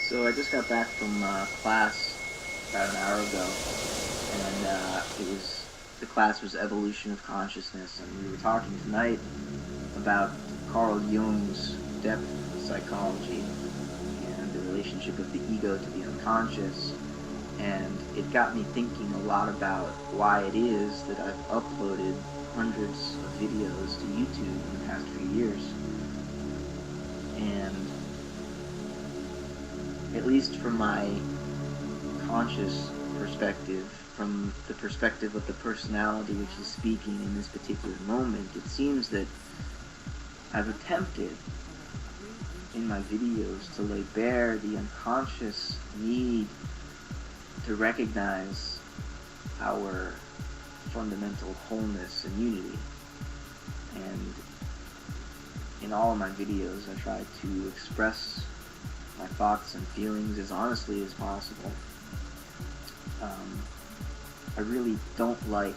So I just got back from class about an hour ago, and the class was evolution of consciousness, and we were talking tonight about Carl Jung's depth psychology and the relationship of the ego to the unconscious, and it got me thinking a lot about why it is that I've uploaded hundreds of videos to YouTube in the past few years. And at least from my conscious perspective, from the perspective of the personality which is speaking in this particular moment, it seems that I've attempted in my videos to lay bare the unconscious need to recognize our fundamental wholeness and unity. And in all of my videos, I try to express my thoughts and feelings as honestly as possible. I really don't like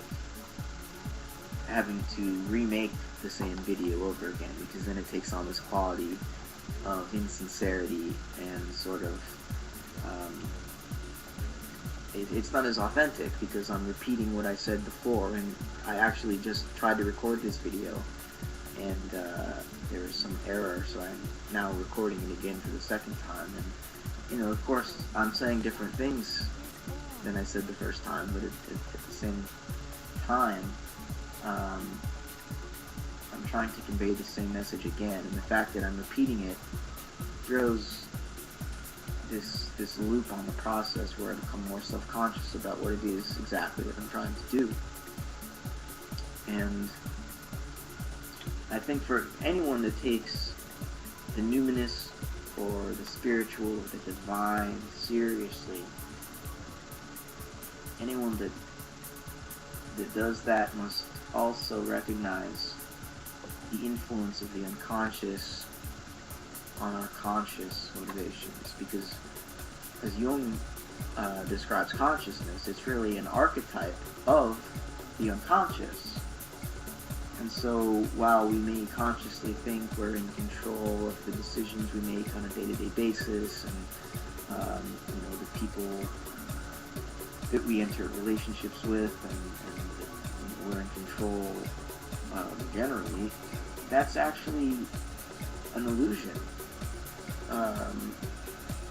having to remake the same video over again, because then it takes on this quality of insincerity and sort of it's not as authentic, because I'm repeating what I said before, and I actually just tried to record this video and there was some error, so I'm now recording it again for the second time. And of course I'm saying different things than I said the first time, but at the same time I'm trying to convey the same message again, and the fact that I'm repeating it throws this loop on the process where I become more self-conscious about what it is exactly that I'm trying to do. And I think for anyone that takes the numinous or the spiritual or the divine seriously, anyone that does that must also recognize the influence of the unconscious on our conscious motivations, because as Jung describes consciousness, it's really an archetype of the unconscious. And so while we may consciously think we're in control of the decisions we make on a day-to-day basis, and the people that we enter relationships with, and we're in control generally, that's actually an illusion.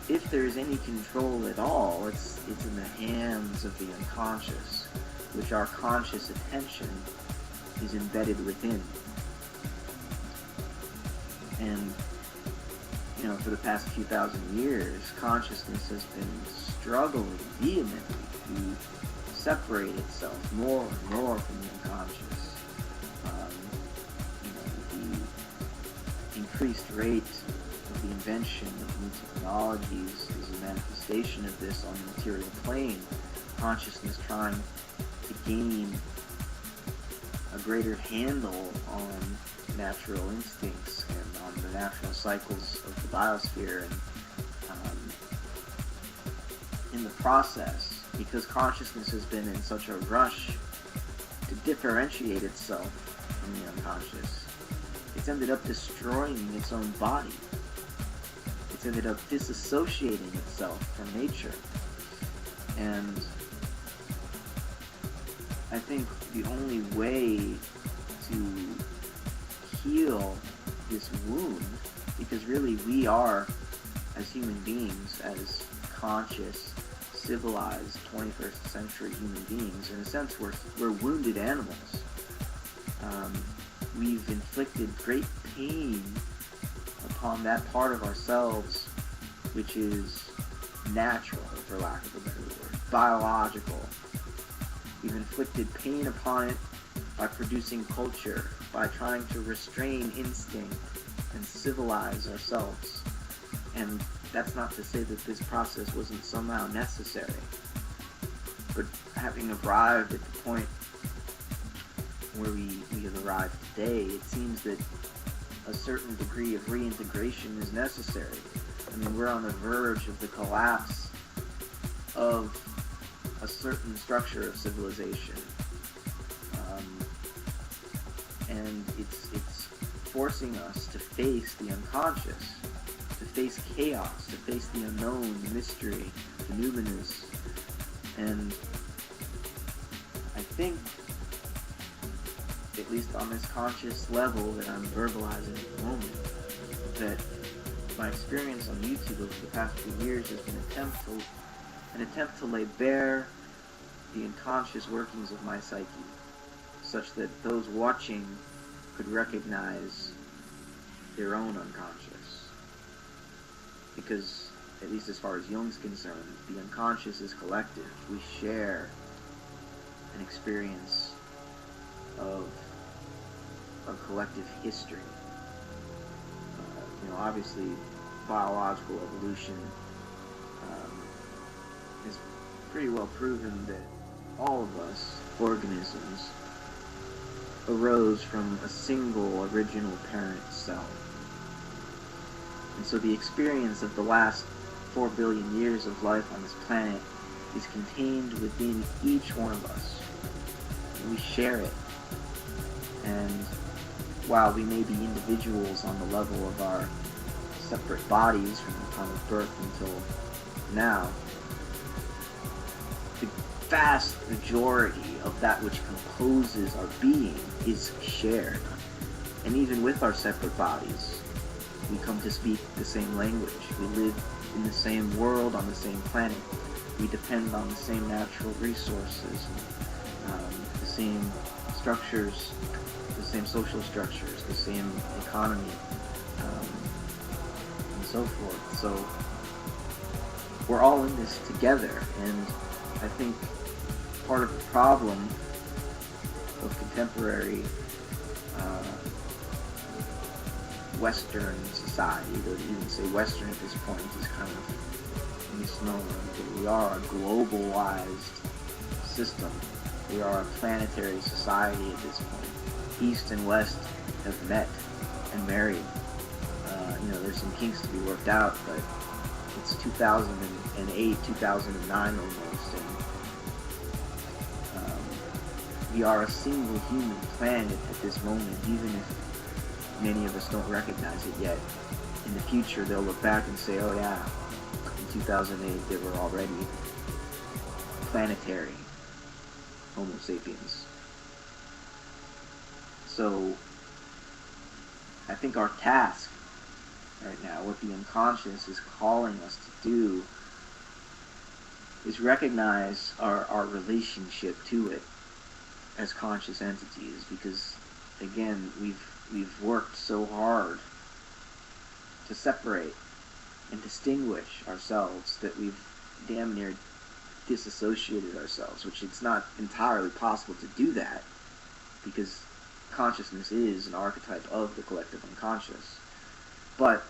If there's any control at all, it's in the hands of the unconscious, which our conscious attention is embedded within. And for the past few thousand years, consciousness has been struggling vehemently to separate itself more and more from the unconscious. The increased rate of the invention of new technologies is a manifestation of this on the material plane. Consciousness trying to gain a greater handle on natural instincts and on the natural cycles of the biosphere, and in the process, because consciousness has been in such a rush to differentiate itself from the unconscious, it's ended up destroying its own body. It's ended up disassociating itself from nature. And I think the only way to heal this wound, because really we are, as human beings, as conscious, civilized 21st century human beings, in a sense we're wounded animals. We've inflicted great pain upon that part of ourselves which is natural, for lack of a better word, biological. We've inflicted pain upon it by producing culture, by trying to restrain instinct and civilize ourselves. And that's not to say that this process wasn't somehow necessary. But having arrived at the point where we have arrived today, it seems that a certain degree of reintegration is necessary. I mean, we're on the verge of the collapse of a certain structure of civilization. And it's forcing us to face the unconscious, to face chaos, to face the unknown, the mystery, the numinous. And I think, at least on this conscious level that I'm verbalizing at the moment, that my experience on YouTube over the past few years has been an attempt to lay bare the unconscious workings of my psyche, such that those watching could recognize their own unconscious. Because, at least as far as Jung's concerned, the unconscious is collective. We share an experience of collective history. Obviously, biological evolution is pretty well proven that all of us, organisms, arose from a single original parent cell. And so the experience of the last 4 billion years of life on this planet is contained within each one of us. And we share it. And while we may be individuals on the level of our separate bodies from the time of birth until now, the vast majority of that which composes our being is shared. And even with our separate bodies, we come to speak the same language. We live in the same world, on the same planet. We depend on the same natural resources, the same structures, the same social structures, the same economy, and so forth. So we're all in this together, and I think part of the problem of contemporary Western society, though to even say Western at this point is kind of a misnomer, because we are a globalized system. We are a planetary society at this point. East and West have met and married. There's some kinks to be worked out, but it's 2008, 2009 almost, and we are a single human planet at this moment, even if many of us don't recognize it yet. In the future, they'll look back and say, oh yeah, in 2008 they were already planetary Homo sapiens. So I think our task right now, what the unconscious is calling us to do, is recognize our relationship to it as conscious entities, because again, we've worked so hard to separate and distinguish ourselves that we've damn near disassociated ourselves, which it's not entirely possible to do that, because consciousness is an archetype of the collective unconscious. But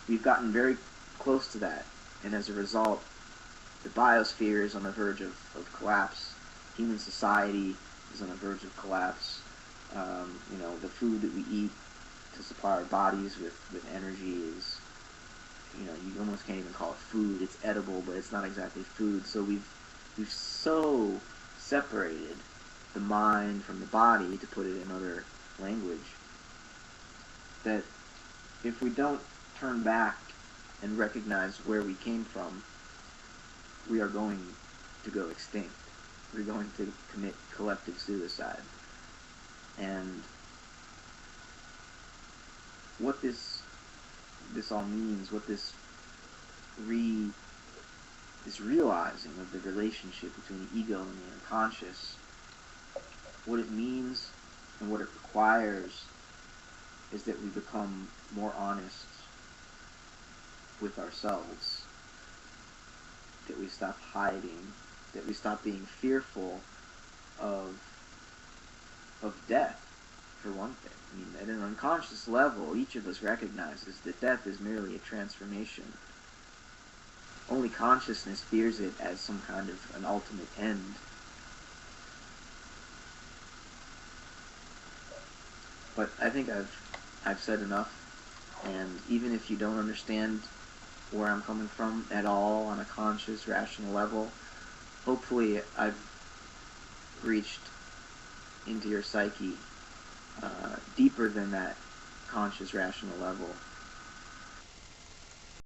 we've gotten very close to that, and as a result, the biosphere is on the verge of collapse. Human society is on the verge of collapse. The food that we eat to supply our bodies with energy is, you almost can't even call it food. It's edible, but it's not exactly food. So we've so separated the mind from the body, to put it in other language, that if we don't turn back and recognize where we came from, we are going to go extinct. We're going to commit collective suicide. And what this all means, what this realizing of the relationship between the ego and the unconscious, what it means and what it requires, is that we become more honest with ourselves, that we stop hiding, that we stop being fearful of death, for one thing. I mean, at an unconscious level, each of us recognizes that death is merely a transformation. Only consciousness fears it as some kind of an ultimate end. But I think I've said enough, and even if you don't understand where I'm coming from at all on a conscious, rational level, hopefully I've reached into your psyche deeper than that conscious, rational level,